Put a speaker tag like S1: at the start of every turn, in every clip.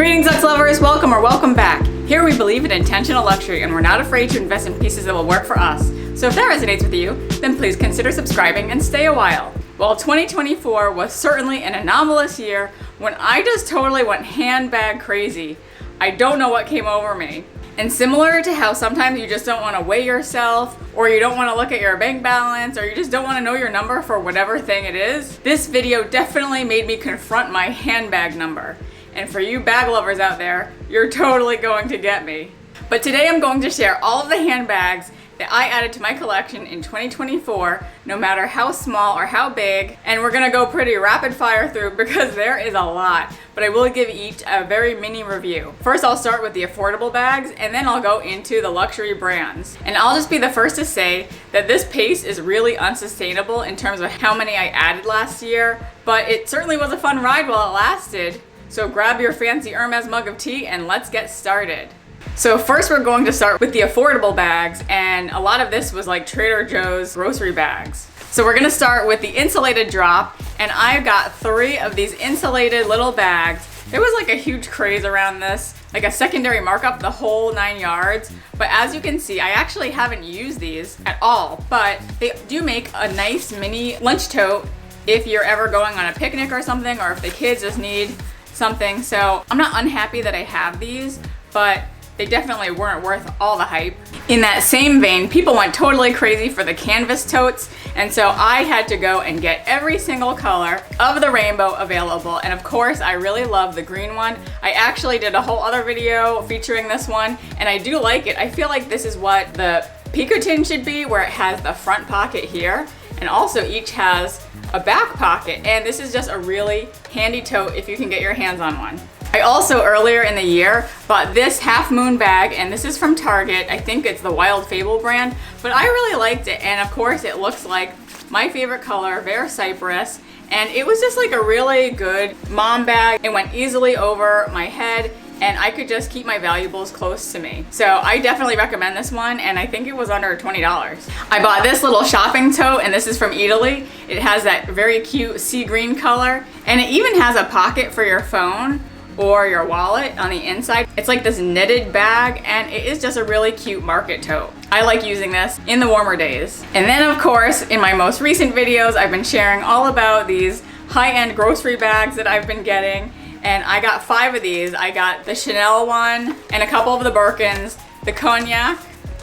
S1: Greetings, Lux lovers! Welcome or welcome back. Here we believe in intentional luxury and we're not afraid to invest in pieces that will work for us. So if that resonates with you, then please consider subscribing and stay a while. Well, 2024 was certainly an anomalous year when I just totally went handbag crazy. I don't know what came over me. And similar to how sometimes you just don't want to weigh yourself, or you don't want to look at your bank balance, or you just don't want to know your number for whatever thing it is, this video definitely made me confront my handbag number. And for you bag lovers out there, you're totally going to get me. But today I'm going to share all of the handbags that I added to my collection in 2024, no matter how small or how big, and we're gonna go pretty rapid fire through because there is a lot, but I will give each a very mini review. First, I'll start with the affordable bags, and then I'll go into the luxury brands. And I'll just be the first to say that this pace is really unsustainable in terms of how many I added last year, but it certainly was a fun ride while it lasted. So grab your fancy Hermès mug of tea and let's get started. So first we're going to start with the affordable bags, and a lot of this was like Trader Joe's grocery bags. So we're gonna start with the insulated drop, and I got 3 of these insulated little bags. There was like a huge craze around this, like a secondary markup, the whole 9 yards. But as you can see, I actually haven't used these at all, but they do make a nice mini lunch tote if you're ever going on a picnic or something, or if the kids just need something. So I'm not unhappy that I have these, but they definitely weren't worth all the hype. In that same vein, people went totally crazy for the canvas totes, and so I had to go and get every single color of the rainbow available. And of course, I really love the green one. I actually did a whole other video featuring this one, and I do like it. I feel like this is what the Picotin should be, where it has the front pocket here, and also each has a back pocket, and this is just a really handy tote if you can get your hands on one. I also earlier in the year bought this half moon bag, and this is from Target. I think it's the Wild Fable brand, but I really liked it, and of course it looks like my favorite color, Bare Cypress, and it was just like a really good mom bag. It went easily over my head, and I could just keep my valuables close to me. So I definitely recommend this one, and I think it was under $20. I bought this little shopping tote, and this is from Italy. It has that very cute sea green color, and it even has a pocket for your phone or your wallet on the inside. It's like this knitted bag, and it is just a really cute market tote. I like using this in the warmer days. And then of course, in my most recent videos, I've been sharing all about these high-end grocery bags that I've been getting, and I got 5 of these. I got the Chanel one, and a couple of the Birkins, the Cognac,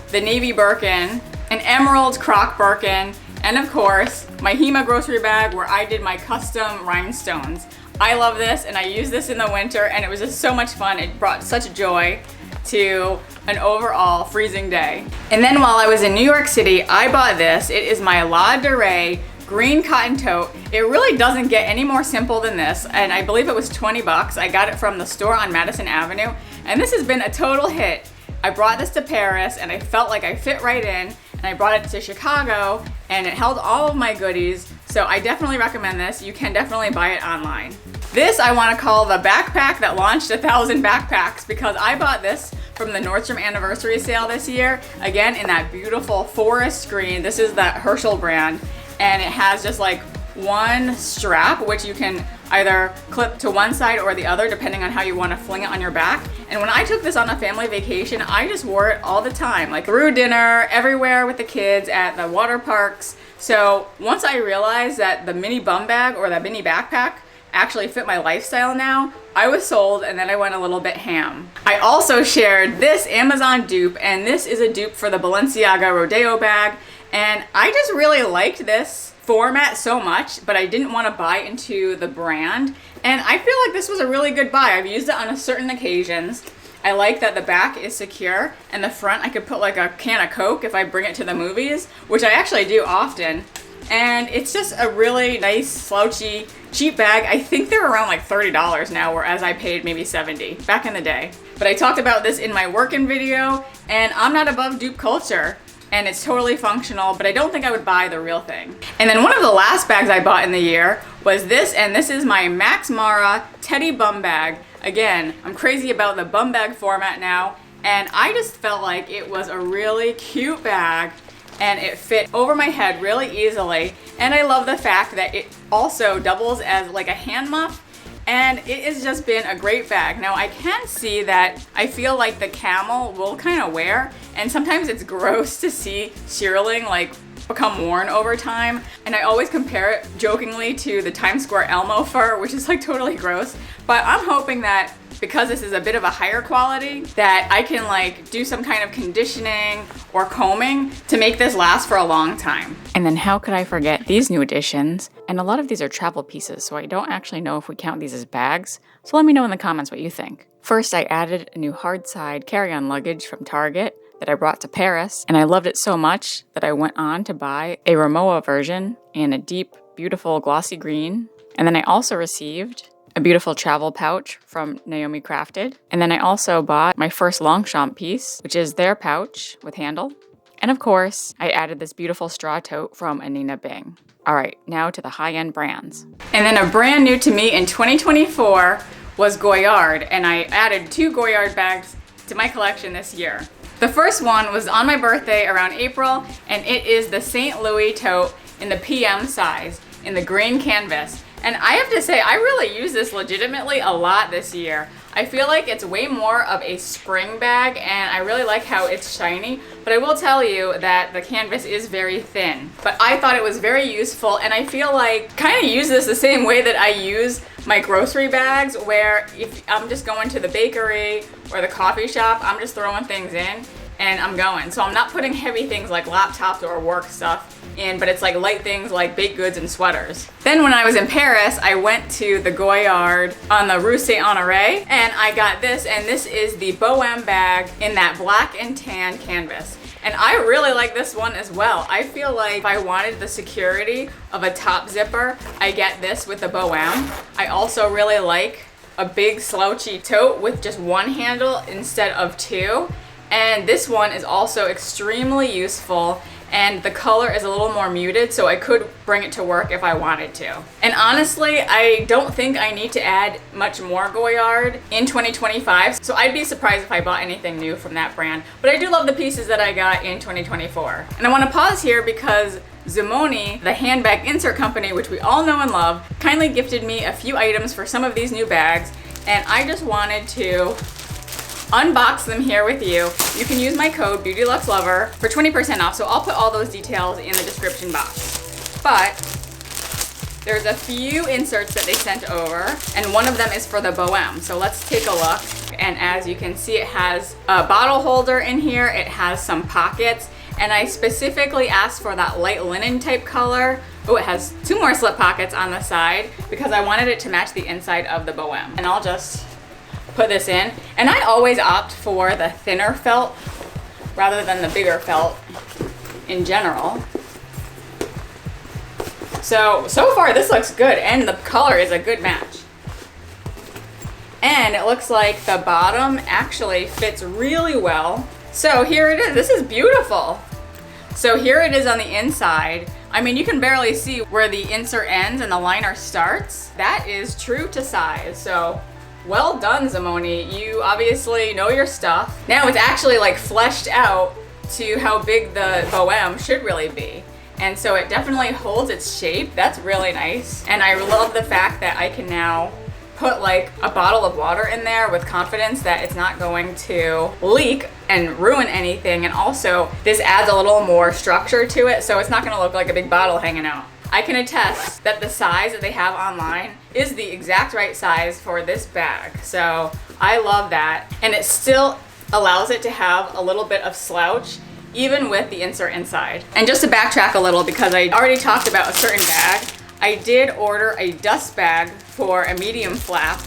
S1: the Navy Birkin, an Emerald Croc Birkin, and of course, my Hema grocery bag where I did my custom rhinestones. I love this, and I use this in the winter, and it was just so much fun. It brought such joy to an overall freezing day. And then while I was in New York City, I bought this. It is my La Durée green cotton tote. It really doesn't get any more simple than this, and I believe it was 20 bucks. I got it from the store on Madison Avenue, and this has been a total hit. I brought this to Paris, and I felt like I fit right in, and I brought it to Chicago, and it held all of my goodies. So I definitely recommend this. You can definitely buy it online. This I want to call the backpack that launched 1,000 backpacks, because I bought this from the Nordstrom anniversary sale this year. Again, in that beautiful forest green. This is the Herschel brand, and it has just like one strap, which you can either clip to one side or the other, depending on how you want to fling it on your back. And when I took this on a family vacation, I just wore it all the time, like through dinner, everywhere with the kids, at the water parks. So once I realized that the mini bum bag or the mini backpack actually fit my lifestyle now, I was sold, and then I went a little bit ham. I also shared this Amazon dupe, and this is a dupe for the Balenciaga Rodeo bag, and I just really liked this format so much, but I didn't want to buy into the brand, and I feel like this was a really good buy. I've used it on certain occasions. I like that the back is secure, and the front I could put like a can of Coke if I bring it to the movies, which I actually do often. And it's just a really nice, slouchy, cheap bag. I think they're around like $30 now, whereas I paid maybe $70 back in the day. But I talked about this in my working video, and I'm not above dupe culture, and it's totally functional, but I don't think I would buy the real thing. And then one of the last bags I bought in the year was this, and this is my Max Mara Teddy Bum Bag. Again, I'm crazy about the bum bag format now, and I just felt like it was a really cute bag, and it fit over my head really easily. And I love the fact that it also doubles as like a hand muff, and it has just been a great bag. Now I can see that I feel like the camel will kind of wear, and sometimes it's gross to see shearling like become worn over time, and I always compare it jokingly to the Times Square Elmo fur, which is like totally gross. But I'm hoping that because this is a bit of a higher quality, that I can like do some kind of conditioning or combing to make this last for a long time. And then how could I forget these new additions? And a lot of these are travel pieces, so I don't actually know if we count these as bags. So let me know in the comments what you think. First, I added a new hard side carry-on luggage from Target that I brought to Paris, and I loved it so much that I went on to buy a Ramoa version in a deep, beautiful glossy green. And then I also received a beautiful travel pouch from Naomi Crafted. And then I also bought my first Longchamp piece, which is their pouch with handle. And of course, I added this beautiful straw tote from Anina Bing. All right, now to the high-end brands. And then a brand new to me in 2024 was Goyard, and I added 2 Goyard bags to my collection this year. The first one was on my birthday around April, and it is the St. Louis tote in the PM size in the green canvas. And I have to say, I really use this legitimately a lot this year. I feel like it's way more of a spring bag, and I really like how it's shiny, but I will tell you that the canvas is very thin. But I thought it was very useful, and I feel like kind of use this the same way that I use my grocery bags, where if I'm just going to the bakery or the coffee shop, I'm just throwing things in and I'm going. So I'm not putting heavy things like laptops or work stuff in, but it's like light things like baked goods and sweaters. Then when I was in Paris, I went to the Goyard on the Rue Saint-Honoré, and I got this, and this is the Bohème bag in that black and tan canvas. And I really like this one as well. I feel like if I wanted the security of a top zipper, I get this with the Bohème. I also really like a big slouchy tote with just one handle instead of 2. And this one is also extremely useful, and the color is a little more muted, so I could bring it to work if I wanted to. And honestly, I don't think I need to add much more Goyard in 2025, so I'd be surprised if I bought anything new from that brand. But I do love the pieces that I got in 2024. And I want to pause here because Zoomoni, the handbag insert company, which we all know and love, kindly gifted me a few items for some of these new bags, and I just wanted to unbox them here with you. You can use my code BeautyLuxeLover for 20% off, so I'll put all those details in the description box. But there's a few inserts that they sent over, and one of them is for the Bohème. So let's take a look. And as you can see, it has a bottle holder in here, it has some pockets, and I specifically asked for that light linen type color. Oh, it has 2 more slip pockets on the side because I wanted it to match the inside of the Bohème. And I'll just put this in, and I always opt for the thinner felt rather than the bigger felt in general. So far this looks good, and the color is a good match. And it looks like the bottom actually fits really well. So here it is. This is beautiful. So here it is on the inside. I mean, you can barely see where the insert ends and the liner starts. That is true to size. So well done, Zoomoni. You obviously know your stuff. Now it's actually like fleshed out to how big the Bohème should really be. And so it definitely holds its shape. That's really nice. And I love the fact that I can now put like a bottle of water in there with confidence that it's not going to leak and ruin anything. And also this adds a little more structure to it, so it's not gonna look like a big bottle hanging out. I can attest that the size that they have online is the exact right size for this bag. So I love that. And it still allows it to have a little bit of slouch even with the insert inside. And just to backtrack a little, because I already talked about a certain bag, I did order a dust bag for a medium flap,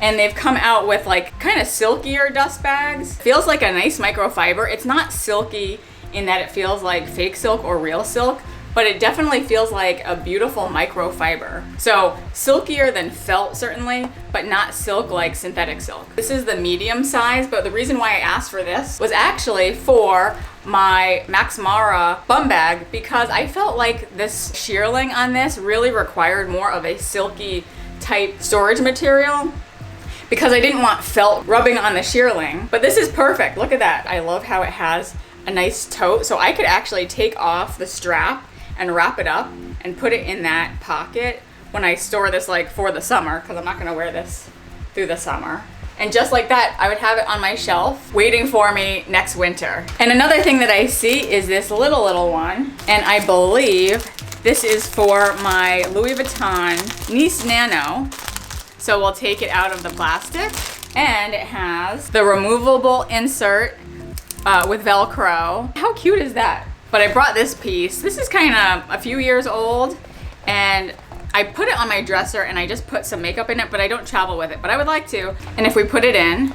S1: and they've come out with like kind of silkier dust bags. Feels like a nice microfiber. It's not silky in that it feels like fake silk or real silk, but it definitely feels like a beautiful microfiber. So silkier than felt certainly, but not silk like synthetic silk. This is the medium size, but the reason why I asked for this was actually for my Max Mara bum bag, because I felt like this shearling on this really required more of a silky type storage material, because I didn't want felt rubbing on the shearling. But this is perfect. Look at that. I love how it has a nice tote, so I could actually take off the strap and wrap it up and put it in that pocket when I store this like for the summer, because I'm not gonna wear this through the summer. And just like that, I would have it on my shelf waiting for me next winter. And another thing that I see is this little one. And I believe this is for my Louis Vuitton Nice Nano. So we'll take it out of the plastic. And it has the removable insert with Velcro. How cute is that? But I brought this piece. This is kind of a few years old. And I put it on my dresser and I just put some makeup in it, but I don't travel with it, but I would like to. And if we put it in,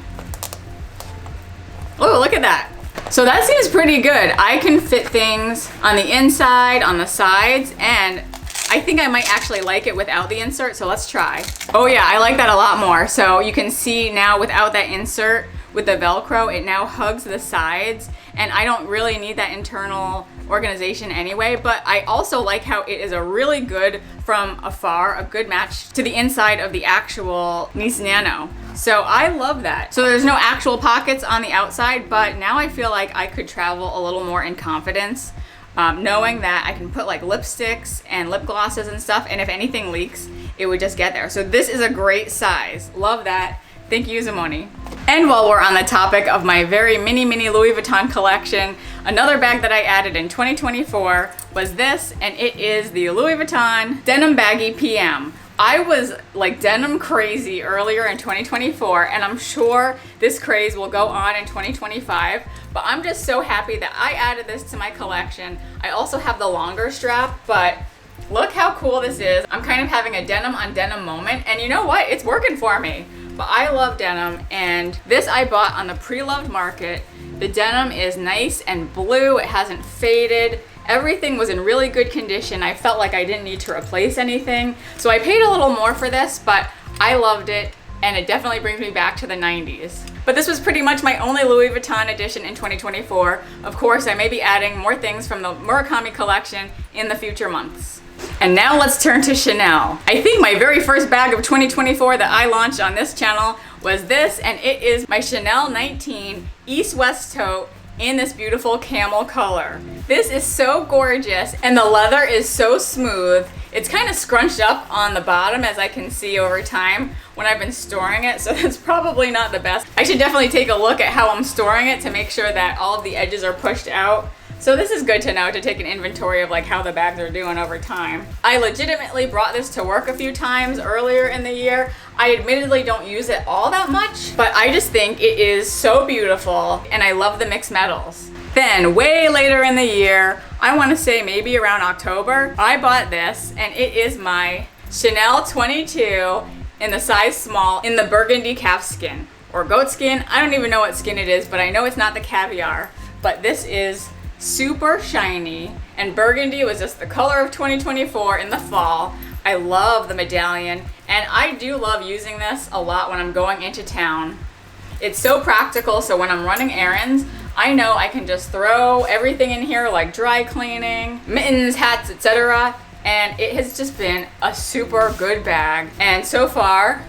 S1: oh, look at that. So that seems pretty good. I can fit things on the inside, on the sides, and I think I might actually like it without the insert, so let's try. Oh yeah, I like that a lot more. So you can see now without that insert, with the Velcro, it now hugs the sides, and I don't really need that internal organization anyway, but I also like how it is a really good, from afar, a good match to the inside of the actual Nice Nano. So I love that. So there's no actual pockets on the outside, but now I feel like I could travel a little more in confidence, knowing that I can put like lipsticks and lip glosses and stuff, and if anything leaks, it would just get there. So this is a great size. Love that. Thank you, Zoomoni. And while we're on the topic of my very mini Louis Vuitton collection, another bag that I added in 2024 was this, and it is the Louis Vuitton Denim Baggy PM. I was like denim crazy earlier in 2024, and I'm sure this craze will go on in 2025, but I'm just so happy that I added this to my collection. I also have the longer strap, but look how cool this is. I'm kind of having a denim on denim moment, and you know what? It's working for me. But I love denim, and this I bought on the pre-loved market. The denim is nice and blue. It hasn't faded. Everything was in really good condition. I felt like I didn't need to replace anything. So I paid a little more for this, but I loved it, and it definitely brings me back to the 90s. But this was pretty much my only Louis Vuitton edition in 2024. Of course, I may be adding more things from the Murakami collection in the future months. And now let's turn to Chanel. I think my very first bag of 2024 that I launched on this channel was this, and it is my Chanel 19 East-West tote in this beautiful camel color. This is so gorgeous, and the leather is so smooth. It's kind of scrunched up on the bottom, as I can see over time when I've been storing it, so that's probably not the best. I should definitely take a look at how I'm storing it to make sure that all of the edges are pushed out. So this is good to know, to take an inventory of like how the bags are doing over time. I legitimately brought this to work a few times earlier in the year. I admittedly don't use it all that much, but I just think it is so beautiful, and I love the mixed metals. Then way later in the year, I want to say maybe around October, I bought this, and it is my Chanel 22 in the size small in the burgundy calf skin or goat skin. I don't even know what skin it is, but I know it's not the caviar. But this is super shiny, and burgundy was just the color of 2024 in the fall. I love the medallion, and I do love using this a lot when I'm going into town. It's so practical, so when I'm running errands, I know I can just throw everything in here like dry cleaning, mittens, hats, etc. And it has just been a super good bag. And so far,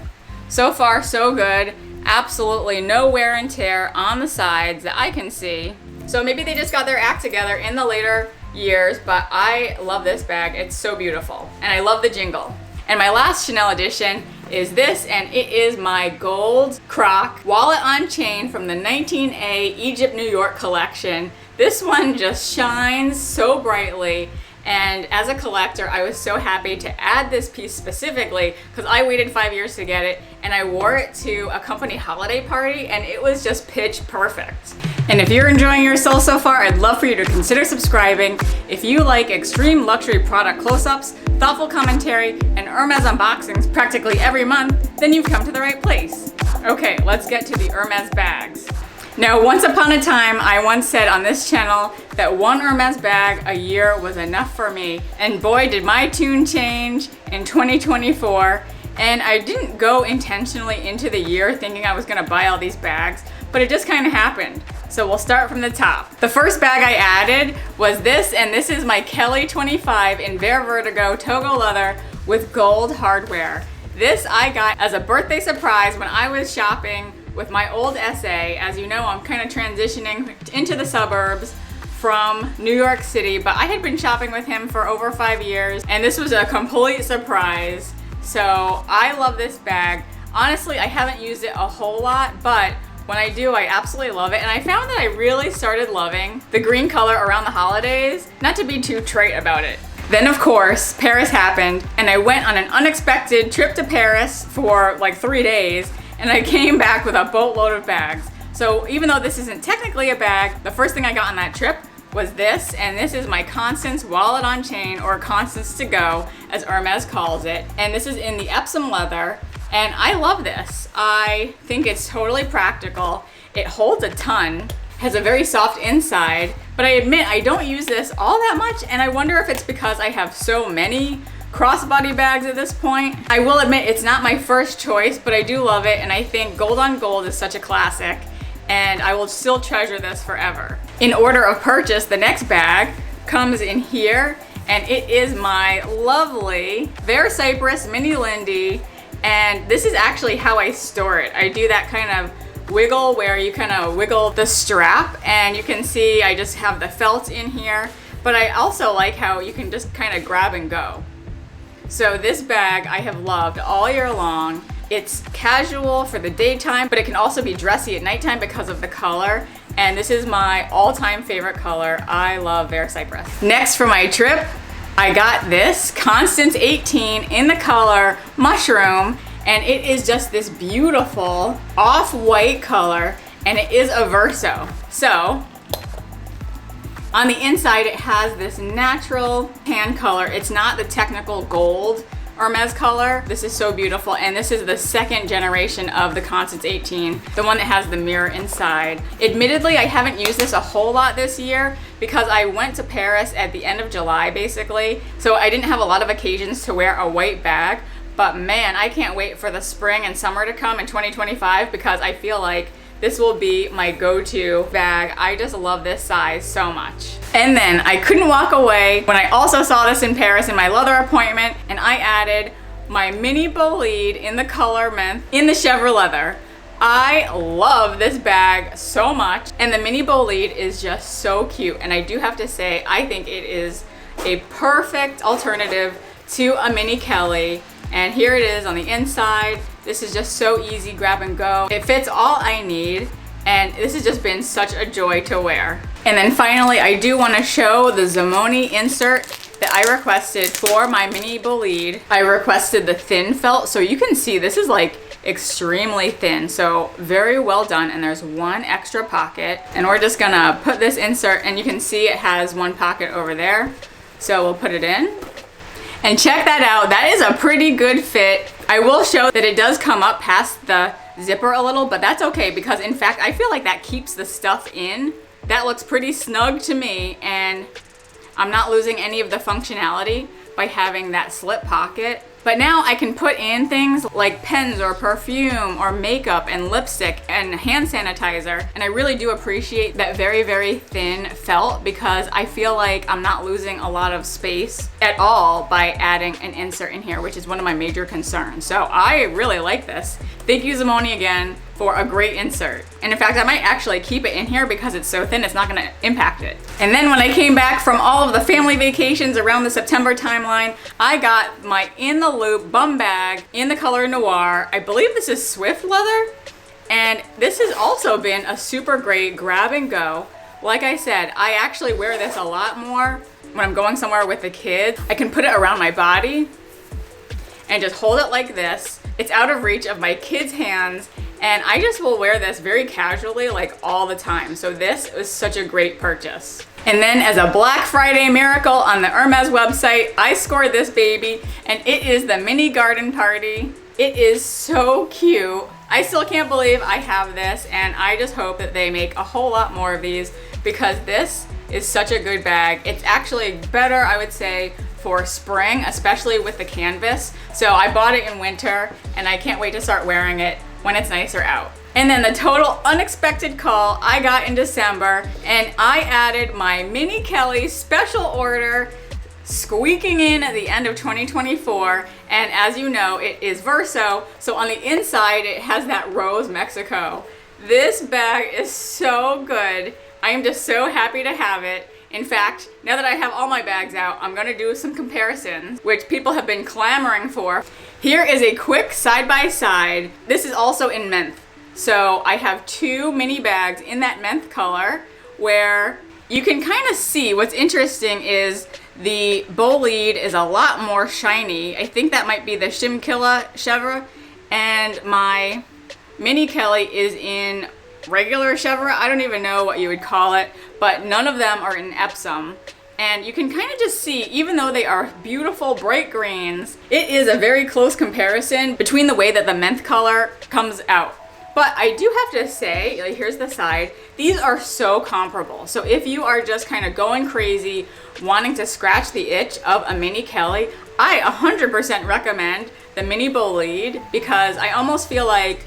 S1: so good. Absolutely no wear and tear on the sides that I can see. So maybe they just got their act together in the later years, but I love this bag. It's so beautiful, and I love the jingle. And my last Chanel edition is this, and it is my gold croc wallet on chain from the 19A Egypt, New York collection. This one just shines so brightly, and as a collector, I was so happy to add this piece specifically because I waited 5 years to get it, and I wore it to a company holiday party, and it was just pitch perfect. And if you're enjoying yourself so far, I'd love for you to consider subscribing. If you like extreme luxury product close-ups, thoughtful commentary, and Hermes unboxings practically every month, then you've come to the right place. Okay, let's get to the Hermes bags. Now, once upon a time, I once said on this channel that one Hermes bag a year was enough for me, and boy did my tune change in 2024. And I didn't go intentionally into the year thinking I was gonna buy all these bags, but it just kind of happened. So we'll start from the top. The first bag I added was this, and this is my Kelly 25 in Bare Vertigo Togo leather with gold hardware. This I got as a birthday surprise when I was shopping with my old SA. As you know, I'm kind of transitioning into the suburbs from New York City, but I had been shopping with him for over 5 years, and this was a complete surprise. So I love this bag. Honestly, I haven't used it a whole lot, but when I do, I absolutely love it. And I found that I really started loving the green color around the holidays, not to be too trite about it. Then of course, Paris happened, and I went on an unexpected trip to Paris for like 3 days, and I came back with a boatload of bags. So even though this isn't technically a bag, the first thing I got on that trip was this, and this is my Constance wallet on chain, or Constance to go, as Hermes calls it. And this is in the Epsom leather, and I love this. I think it's totally practical. It holds a ton, has a very soft inside, but I admit I don't use this all that much, and I wonder if it's because I have so many crossbody bags at this point. I will admit it's not my first choice, but I do love it, and I think gold on gold is such a classic, and I will still treasure this forever. In order of purchase, the next bag comes in here, and it is my lovely Vert Cypress Mini Lindy, and this is actually how I store it. I do that kind of wiggle where you kind of wiggle the strap, and you can see I just have the felt in here, but I also like how you can just kind of grab and go. So this bag I have loved all year long. It's casual for the daytime, but it can also be dressy at nighttime because of the color. And this is my all-time favorite color. I love Vert Cypress. Next for my trip, I got this Constance 18 in the color Mushroom, and it is just this beautiful off-white color, and it is a verso. So on the inside, it has this natural tan color. It's not the technical gold Hermes color. This is so beautiful, and this is the second generation of the Constance 18, the one that has the mirror inside. Admittedly, I haven't used this a whole lot this year because I went to Paris at the end of July, basically, so I didn't have a lot of occasions to wear a white bag, but man, I can't wait for the spring and summer to come in 2025 because I feel like this will be my go-to bag. I just love this size so much. And then I couldn't walk away when I also saw this in Paris in my leather appointment, and I added my mini bolide in the color Menthe in the chèvre leather. I love this bag so much, and the mini bolide is just so cute. And I do have to say, I think it is a perfect alternative to a mini Kelly. And here it is on the inside. This is just so easy, grab and go. It fits all I need, and this has just been such a joy to wear. And then finally, I do want to show the Zoomoni insert that I requested for my mini bolide. I requested the thin felt, so you can see this is like extremely thin, so very well done. And there's one extra pocket, and we're just gonna put this insert, and you can see it has one pocket over there, so we'll put it in. And check that out, that is a pretty good fit. I will show that it does come up past the zipper a little, but that's okay because in fact, I feel like that keeps the stuff in. That looks pretty snug to me, and I'm not losing any of the functionality by having that slip pocket. But now I can put in things like pens or perfume or makeup and lipstick and hand sanitizer. And I really do appreciate that very, very thin felt because I feel like I'm not losing a lot of space at all by adding an insert in here, which is one of my major concerns. So I really like this. Thank you, Zoomoni, again for a great insert. And in fact, I might actually keep it in here because it's so thin, it's not gonna impact it. And then when I came back from all of the family vacations around the September timeline, I got my In the Loop bum bag in the color Noir. I believe this is Swift leather. And this has also been a super great grab and go. Like I said, I actually wear this a lot more when I'm going somewhere with the kids. I can put it around my body and just hold it like this. It's out of reach of my kids' hands, and I just will wear this very casually, like all the time. So this was such a great purchase. And then as a Black Friday miracle on the Hermes website, I scored this baby, and it is the Mini Garden Party. It is so cute. I still can't believe I have this, and I just hope that they make a whole lot more of these because this is such a good bag. It's actually better, I would say, for spring, especially with the canvas. So I bought it in winter, and I can't wait to start wearing it when it's nicer out. And then the total unexpected call I got in December, and I added my Mini Kelly special order squeaking in at the end of 2024. And as you know, it is Verso. So on the inside, it has that Rose Mexico. This bag is so good. I am just so happy to have it. In fact, now that I have all my bags out, I'm gonna do some comparisons, which people have been clamoring for. Here is a quick side-by-side. This is also in menthe. So I have two mini bags in that menthe color where you can kind of see what's interesting is the bow lead is a lot more shiny. I think that might be the Chimkilla chevre, and my mini Kelly is in regular chevre. I don't even know what you would call it, but none of them are in Epsom. And you can kind of just see, even though they are beautiful bright greens, it is a very close comparison between the way that the menthe color comes out. But I do have to say, like, here's the side, these are so comparable. So if you are just kind of going crazy, wanting to scratch the itch of a mini Kelly, I 100% recommend the mini bow lead, because I almost feel like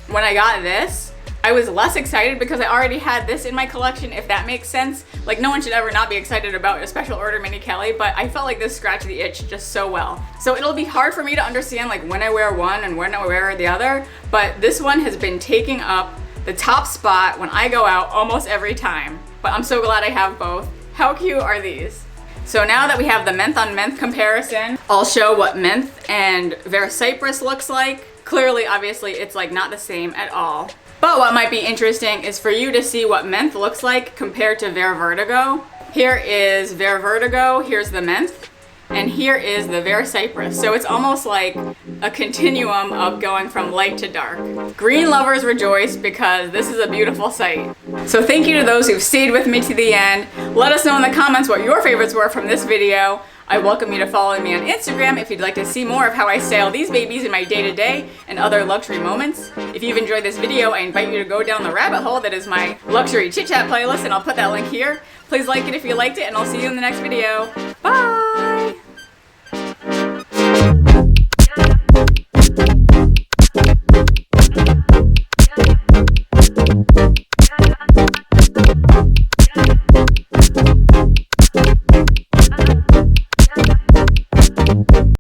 S1: when I got this, I was less excited because I already had this in my collection, if that makes sense. Like, no one should ever not be excited about a special order mini Kelly, but I felt like this scratched the itch just so well. So it'll be hard for me to understand like when I wear one and when I wear the other, but this one has been taking up the top spot when I go out almost every time. But I'm so glad I have both. How cute are these? So now that we have the menthe on menthe comparison, I'll show what menthe and Vert Cypress looks like. Clearly, obviously, it's like not the same at all. But what might be interesting is for you to see what menthe looks like compared to Vert Vertigo. Here is Vert Vertigo, here's the menthe, and here is the Vert Cypress. So it's almost like a continuum of going from light to dark. Green lovers rejoice because this is a beautiful sight. So thank you to those who've stayed with me to the end. Let us know in the comments what your favorites were from this video. I welcome you to follow me on Instagram if you'd like to see more of how I style these babies in my day-to-day and other luxury moments. If you've enjoyed this video, I invite you to go down the rabbit hole that is my luxury chit-chat playlist, and I'll put that link here. Please like it if you liked it, and I'll see you in the next video.